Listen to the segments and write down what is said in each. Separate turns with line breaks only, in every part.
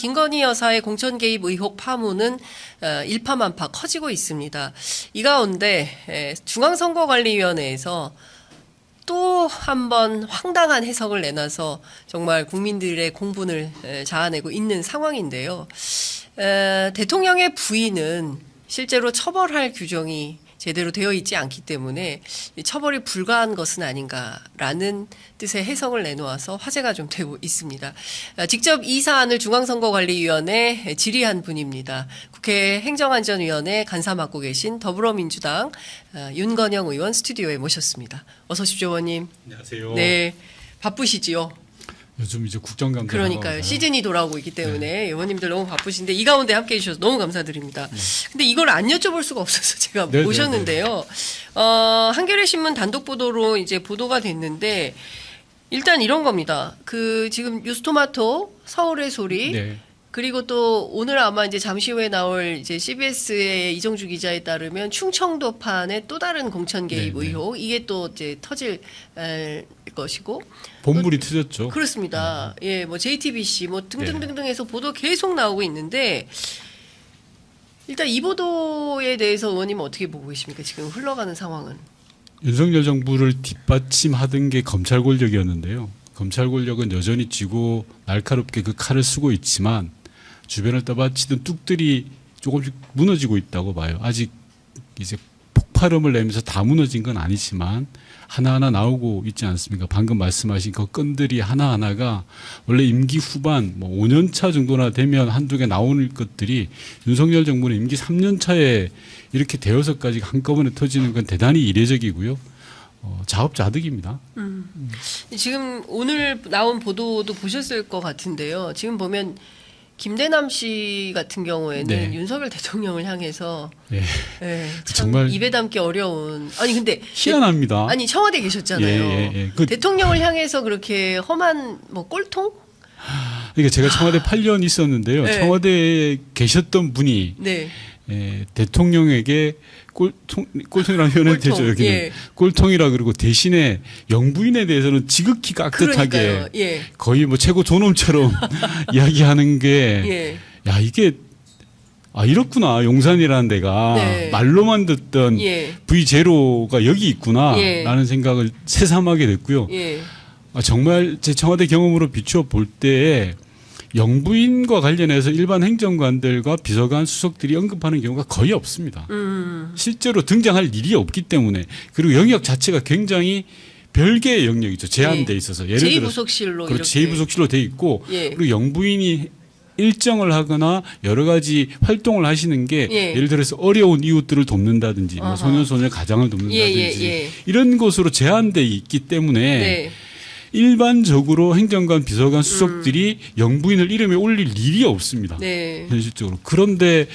김건희 여사의 공천 개입 의혹 파문은 일파만파 커지고 있습니다. 이 가운데 중앙선거관리위원회에서 또 한 번 황당한 해석을 내놔서 정말 국민들의 공분을 자아내고 있는 상황인데요. 대통령의 부인은 실제로 처벌할 규정이 제대로 되어 있지 않기 때문에 처벌이 불가한 것은 아닌가라는 뜻의 해석을 내놓아서 화제가 좀 되고 있습니다. 직접 이 사안을 중앙선거관리위원회에 질의한 분입니다. 국회 행정안전위원회 간사 맡고 계신 더불어민주당 윤건영 의원 스튜디오에 모셨습니다. 어서 오십시오, 의원님.
안녕하세요.
네, 바쁘시지요?
요즘 이제 국정감사
그러니까요. 시즌이 돌아오고 있기 때문에 의원님들 너무 바쁘신데 이 가운데 함께해 주셔서 너무 감사드립니다. 근데 이걸 안 여쭤볼 수가 없어서 제가 모셨는데요. 한겨레 신문 단독 보도로 이제 보도가 됐는데 일단 이런 겁니다. 그 지금 뉴스토마토 서울의 소리
네.
그리고 또 오늘 아마 이제 잠시 후에 나올 이제 CBS의 이정주 기자에 따르면 충청도판의 또 다른 공천 개입
네,
의혹 이게 또 이제 터질 것이고
본물이 터졌죠.
그렇습니다. 예, 뭐 JTBC 뭐 등등등등해서 보도 계속 나오고 있는데 일단 이 보도에 대해서 의원님은 어떻게 보고 계십니까? 지금 흘러가는 상황은.
윤석열 정부를 뒷받침하던 게 검찰 권력이었는데요. 검찰 권력은 여전히 쥐고 날카롭게 그 칼을 쓰고 있지만 주변을 떠받치던 뚝들이 조금씩 무너지고 있다고 봐요. 아직 이제 폭발음을 내면서 다 무너진 건 아니지만 하나하나 나오고 있지 않습니까? 방금 말씀하신 그 건들이 하나하나가 원래 임기 후반 뭐 5년 차 정도나 되면 한두 개 나오는 것들이 윤석열 정부는 임기 3년 차에 이렇게 대여섯까지 한꺼번에 터지는 건 대단히 이례적이고요. 자업자득입니다.
지금 오늘 나온 보도도 보셨을 것 같은데요. 지금 보면 김대남 씨 같은 경우에는
네.
윤석열 대통령을 향해서
네.
예, 참
정말
입에 담기 어려운 아니 근데
희한합니다.
아니 청와대 계셨잖아요.
예. 그
대통령을 향해서 그렇게 험한 뭐 꼴통?
그러니까 제가 청와대 8년 있었는데요.
네.
청와대에 계셨던 분이
네.
대통령에게 꼴통이라는 표현을 되죠. 여기는
예.
꼴통이라 그러고 대신에 영부인에 대해서는 지극히 깍듯하게
그러니까요. 예.
거의 뭐 최고 존엄처럼 이야기하는 게
예.
야 이게 이렇구나 용산이라는 데가
네.
말로만 듣던
예.
V0가 여기 있구나라는
예.
생각을 새삼하게 됐고요.
예.
정말 제 청와대 경험으로 비추어 볼 때에 영부인과 관련해서 일반 행정관들과 비서관 수석들이 언급하는 경우가 거의 없습니다. 실제로 등장할 일이 없기 때문에 그리고 영역 자체가 굉장히 별개의 영역이죠. 제한돼 있어서 예를 들어
제2부속실로
그렇죠. 제2부속실로 돼 있고
예.
그리고 영부인이 일정을 하거나 여러 가지 활동을 하시는 게
예.
예를 들어서 어려운 이웃들을 돕는다든지 뭐 소년소녀 가장을 돕는다든지
예.
이런 것으로 제한돼 있기 때문에
네.
일반적으로 행정관, 비서관, 수석들이 영부인을 이름에 올릴 일이 없습니다.
네.
현실적으로. 그런데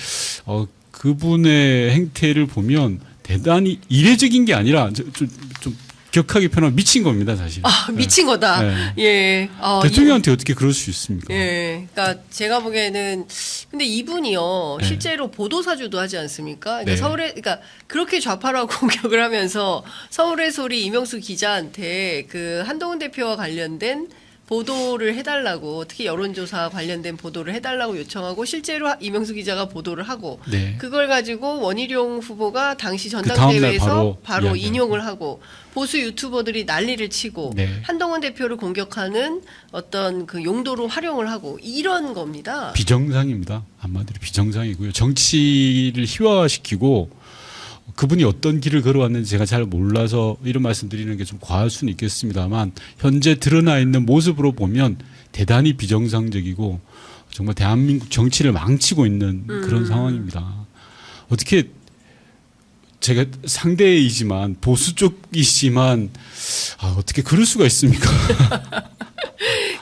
그분의 행태를 보면 대단히 이례적인 게 아니라 좀 격하게 표현하면 미친 겁니다, 사실.
미친 거다.
네.
예.
대통령한테 어떻게 그럴 수 있습니까?
예. 그러니까 제가 보기에는 근데 이분이요.
네.
실제로 보도사주도 하지 않습니까? 그러니까
네.
그러니까 그렇게 좌파라고 공격을 하면서 서울의 소리 이명수 기자한테 그 한동훈 대표와 관련된 보도를 해달라고 특히 여론조사 관련된 보도를 해달라고 요청하고 실제로 이명수 기자가 보도를 하고
네.
그걸 가지고 원희룡 후보가 당시
다음날
전당대회에서 바로
이야기하고.
인용을 하고 보수 유튜버들이 난리를 치고
네.
한동훈 대표를 공격하는 어떤 그 용도로 활용을 하고 이런 겁니다.
비정상입니다. 한마디로 비정상이고요. 정치를 희화화시키고 그분이 어떤 길을 걸어왔는지 제가 잘 몰라서 이런 말씀 드리는 게 좀 과할 수는 있겠습니다만 현재 드러나 있는 모습으로 보면 대단히 비정상적이고 정말 대한민국 정치를 망치고 있는 그런 상황입니다. 어떻게 제가 상대이지만 보수 쪽이지만 어떻게 그럴 수가 있습니까?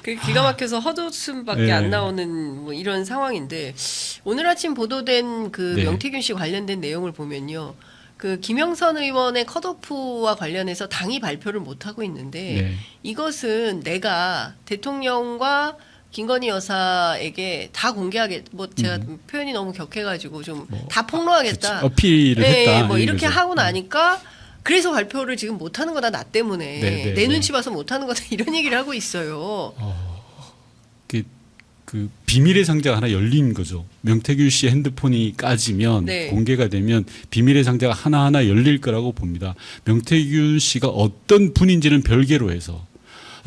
그 기가 막혀서 헛웃음밖에
네.
안 나오는 뭐 이런 상황인데 오늘 아침 보도된 그
네.
명태균 씨 관련된 내용을 보면요. 그 김영선 의원의 컷오프와 관련해서 당이 발표를 못 하고 있는데
네.
이것은 내가 대통령과 김건희 여사에게 다 공개하게 뭐 제가 표현이 너무 격해가지고 좀 다 폭로하겠다.
그치, 어필을 했다.
뭐 이렇게
거죠.
하고 나니까 그래서 발표를 지금 못 하는 거다 나 때문에
네,
내 눈치 봐서 못 하는 거다 이런 얘기를 하고 있어요.
그 비밀의 상자가 하나 열린 거죠. 명태균 씨의 핸드폰이 까지면
네.
공개가 되면 비밀의 상자가 하나하나 열릴 거라고 봅니다. 명태균 씨가 어떤 분인지는 별개로 해서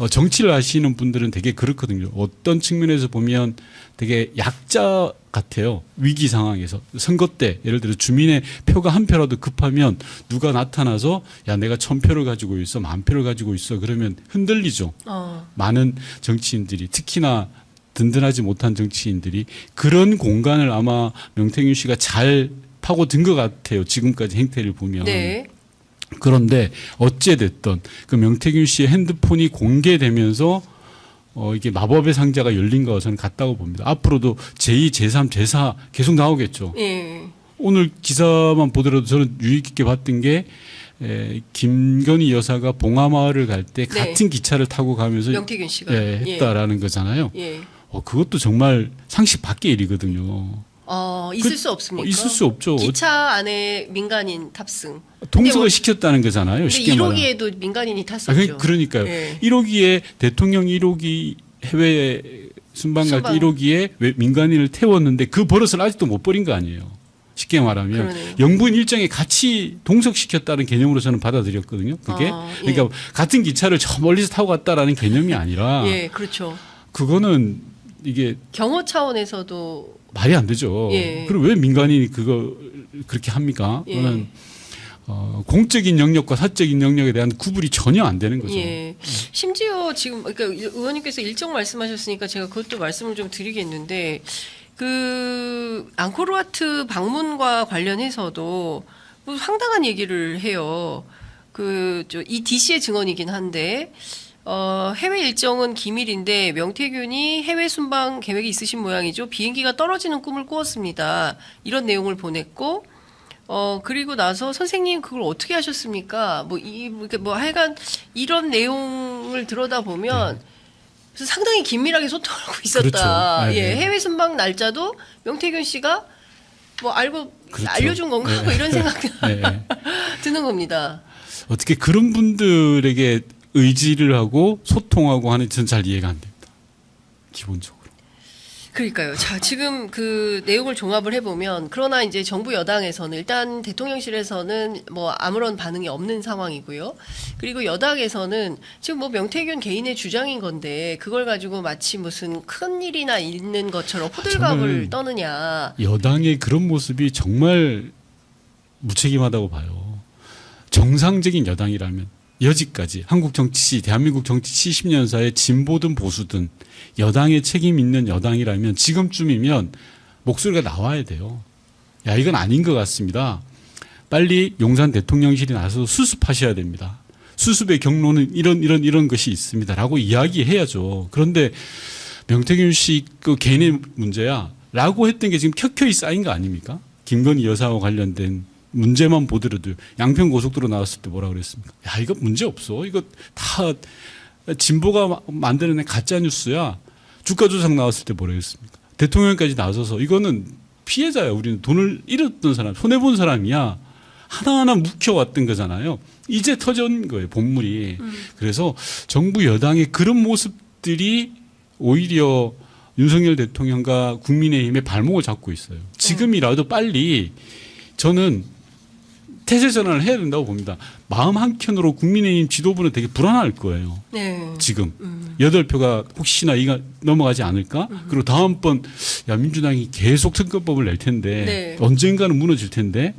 정치를 하시는 분들은 되게 그렇거든요. 어떤 측면에서 보면 되게 약자 같아요. 위기 상황에서. 선거 때 예를 들어 주민의 표가 한 표라도 급하면 누가 나타나서 야 내가 1000표를 가지고 있어 10,000표를 가지고 있어 그러면 흔들리죠. 많은 정치인들이 특히나 든든하지 못한 정치인들이 그런 공간을 아마 명태균 씨가 잘 파고든 것 같아요. 지금까지 행태를 보면.
네.
그런데 어찌됐든 그 명태균 씨의 핸드폰이 공개되면서 이게 마법의 상자가 열린 것은 같다고 봅니다. 앞으로도 제2, 제3, 제4 계속 나오겠죠.
예.
오늘 기사만 보더라도 저는 유익 있게 봤던 게 김건희 여사가 봉하마을을 갈 때
네.
같은 기차를 타고 가면서
명태균 씨가
했다라는 거잖아요.
예.
그것도 정말 상식 밖의 일이거든요.
있을 수 없습니까?
있을 수 없죠.
기차 안에 민간인 탑승.
동석을 시켰다는 거잖아요.
근데
쉽게 말하면.
1호기에도 민간인이 탔었죠.
그러니까요.
예.
1호기에 대통령 1호기 해외 순방 갈 때
순방.
1호기에 민간인을 태웠는데 그 버릇을 아직도 못 버린 거 아니에요. 쉽게 말하면
그러네요.
영부인 일정에 같이 동석시켰다는 개념으로 저는 받아들였거든요. 그게
예.
그러니까 같은 기차를 저 멀리서 타고 갔다라는 개념이 아니라
예, 그렇죠.
그거는 이게
경호 차원에서도
말이 안 되죠.
예.
그리고 왜 민간인이 그거 그렇게 합니까?
예.
그거는 공적인 영역과 사적인 영역에 대한 구분이 전혀 안 되는 거죠.
예. 심지어 지금 그러니까 의원님께서 일정 말씀하셨으니까 제가 그것도 말씀을 좀 드리겠는데 그 앙코르와트 방문과 관련해서도 뭐 상당한 얘기를 해요. 이 DC의 증언이긴 한데 해외 일정은 기밀인데 명태균이 해외 순방 계획이 있으신 모양이죠. 비행기가 떨어지는 꿈을 꾸었습니다. 이런 내용을 보냈고 그리고 나서 선생님 그걸 어떻게 하셨습니까? 뭐 하여간 이런 내용을 들여다 보면 그래서 상당히 긴밀하게 소통하고 있었다.
그렇죠.
예, 해외 순방 날짜도 명태균 씨가 뭐 알고
그렇죠.
알려준 건가?
네.
뭐 이런 생각이
네.
드는 겁니다.
어떻게 그런 분들에게 의지를 하고 소통하고 하는 저는 잘 이해가 안 됩니다. 기본적으로.
그러니까요. 자, 지금 그 내용을 종합을 해보면, 그러나 이제 정부 여당에서는 일단 대통령실에서는 뭐 아무런 반응이 없는 상황이고요. 그리고 여당에서는 지금 뭐 명태균 개인의 주장인 건데, 그걸 가지고 마치 무슨 큰 일이나 있는 것처럼 호들갑을
저는
떠느냐.
여당의 그런 모습이 정말 무책임하다고 봐요. 정상적인 여당이라면 여지까지 한국 정치, 대한민국 정치 70년사의 진보든 보수든 여당의 책임 있는 여당이라면 지금쯤이면 목소리가 나와야 돼요. 야, 이건 아닌 것 같습니다. 빨리 용산 대통령실이 나서서 수습하셔야 됩니다. 수습의 경로는 이런 것이 있습니다. 라고 이야기해야죠. 그런데 명태균 씨 그 개인의 문제야. 라고 했던 게 지금 켜켜이 쌓인 거 아닙니까? 김건희 여사와 관련된 문제만 보더라도 양평 고속도로 나왔을 때 뭐라 그랬습니까? 야, 이거 문제 없어. 이거 다 진보가 만드는 가짜 뉴스야. 주가 조작 나왔을 때 뭐라 그랬습니까? 대통령까지 나서서 이거는 피해자야. 우리는 돈을 잃었던 사람, 손해 본 사람이야. 하나하나 묵혀왔던 거잖아요. 이제 터진 거예요, 본물이. 그래서 정부 여당의 그런 모습들이 오히려 윤석열 대통령과 국민의힘의 발목을 잡고 있어요. 지금이라도 빨리 저는 태세 전환을 해야 된다고 봅니다. 마음 한켠으로 국민의힘 지도부는 되게 불안할 거예요.
네.
지금 8표가 혹시나 이가 넘어가지 않을까? 그리고 다음번 민주당이 계속 선거법을 낼 텐데
네.
언젠가는 무너질 텐데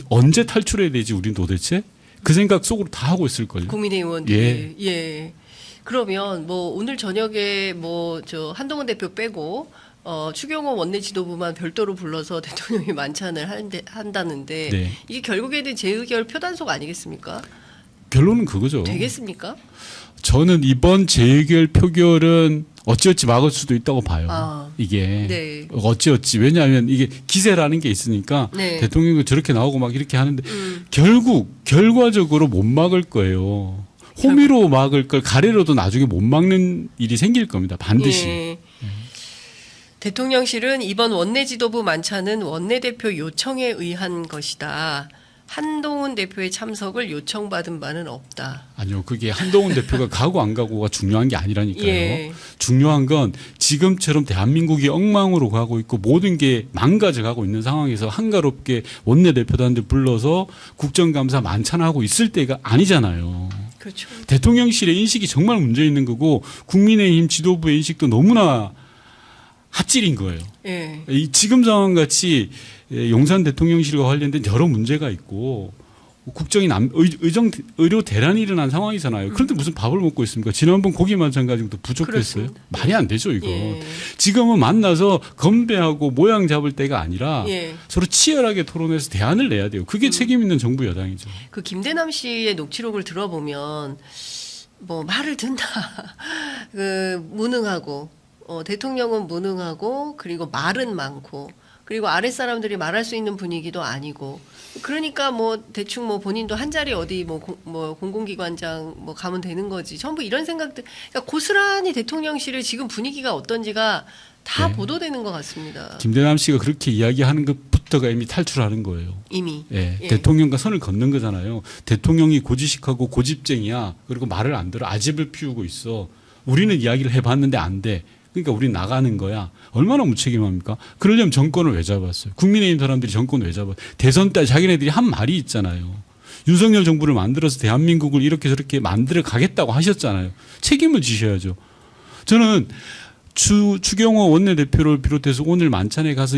언제 탈출해야 되지 우린 도대체? 그 생각 속으로 다 하고 있을걸요.
국민의힘 의원들이. 예. 그러면 뭐 오늘 저녁에 뭐 저 한동훈 대표 빼고 추경호 원내 지도부만 별도로 불러서 대통령이 만찬을 한다는데
네.
이게 결국에는 재의결 표단속 아니겠습니까?
결론은 그거죠.
되겠습니까?
저는 이번 재의결 표결은 어찌어찌 막을 수도 있다고 봐요. 이게
네.
어찌어찌 왜냐하면 이게 기세라는 게 있으니까
네.
대통령도 저렇게 나오고 막 이렇게 하는데 결과적으로 못 막을 거예요. 호미로 막을 걸 가래로도 나중에 못 막는 일이 생길 겁니다. 반드시.
예. 대통령실은 이번 원내 지도부 만찬은 원내대표 요청에 의한 것이다. 한동훈 대표의 참석을 요청받은 바는 없다.
아니요, 그게 한동훈 대표가 가고 안 가고가 중요한 게 아니라니까요.
예.
중요한 건 지금처럼 대한민국이 엉망으로 가고 있고 모든 게 망가져 가고 있는 상황에서 한가롭게 원내대표단들 불러서 국정감사 만찬하고 있을 때가 아니잖아요.
그렇죠.
대통령실의 인식이 정말 문제 있는 거고 국민의힘 지도부의 인식도 너무나 핫질인 거예요.
예.
이 지금 상황 같이 용산 대통령실과 관련된 여러 문제가 있고 국정이 의료 대란이 일어난 상황이잖아요. 그런데 무슨 밥을 먹고 있습니까? 지난번 고기 만찬 가지고도 부족했어요.
그렇습니다.
말이 안 되죠, 이거.
예.
지금은 만나서 건배하고 모양 잡을 때가 아니라
예.
서로 치열하게 토론해서 대안을 내야 돼요. 그게 책임 있는 정부 여당이죠.
그 김대남 씨의 녹취록을 들어보면 뭐 말을 듣나 그 무능하고 대통령은 무능하고 그리고 말은 많고 그리고 아랫 사람들이 말할 수 있는 분위기도 아니고 그러니까 뭐 대충 뭐 본인도 한 자리 어디 뭐 공공기관장 뭐 가면 되는 거지 전부 이런 생각들 그러니까 고스란히 대통령실의 지금 분위기가 어떤지가 다
네.
보도되는 것 같습니다.
김대남 씨가 그렇게 이야기하는 것부터가 이미 탈출하는 거예요.
이미
예,
예.
대통령과 선을 걷는 거잖아요. 대통령이 고지식하고 고집쟁이야. 그리고 말을 안 들어. 아집을 피우고 있어. 우리는 이야기를 해봤는데 안 돼. 그러니까 우리 나가는 거야. 얼마나 무책임합니까? 그러려면 정권을 왜 잡았어요? 국민의힘 사람들이 정권을 왜 잡았어요? 대선 때 자기네들이 한 말이 있잖아요. 윤석열 정부를 만들어서 대한민국을 이렇게 저렇게 만들어 가겠다고 하셨잖아요. 책임을 지셔야죠. 저는 추경호 원내대표를 비롯해서 오늘 만찬에 가서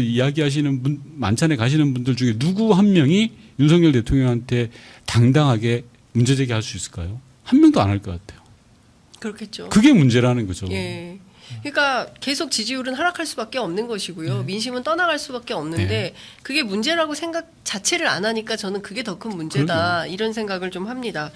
만찬에 가시는 분들 중에 누구 한 명이 윤석열 대통령한테 당당하게 문제제기할 수 있을까요? 한 명도 안 할 것 같아요.
그렇겠죠.
그게 문제라는 거죠.
예. 그러니까 계속 지지율은 하락할 수밖에 없는 것이고요. 민심은 떠나갈 수밖에 없는데 그게 문제라고 생각 자체를 안 하니까 저는 그게 더 큰 문제다. 이런 생각을 좀 합니다.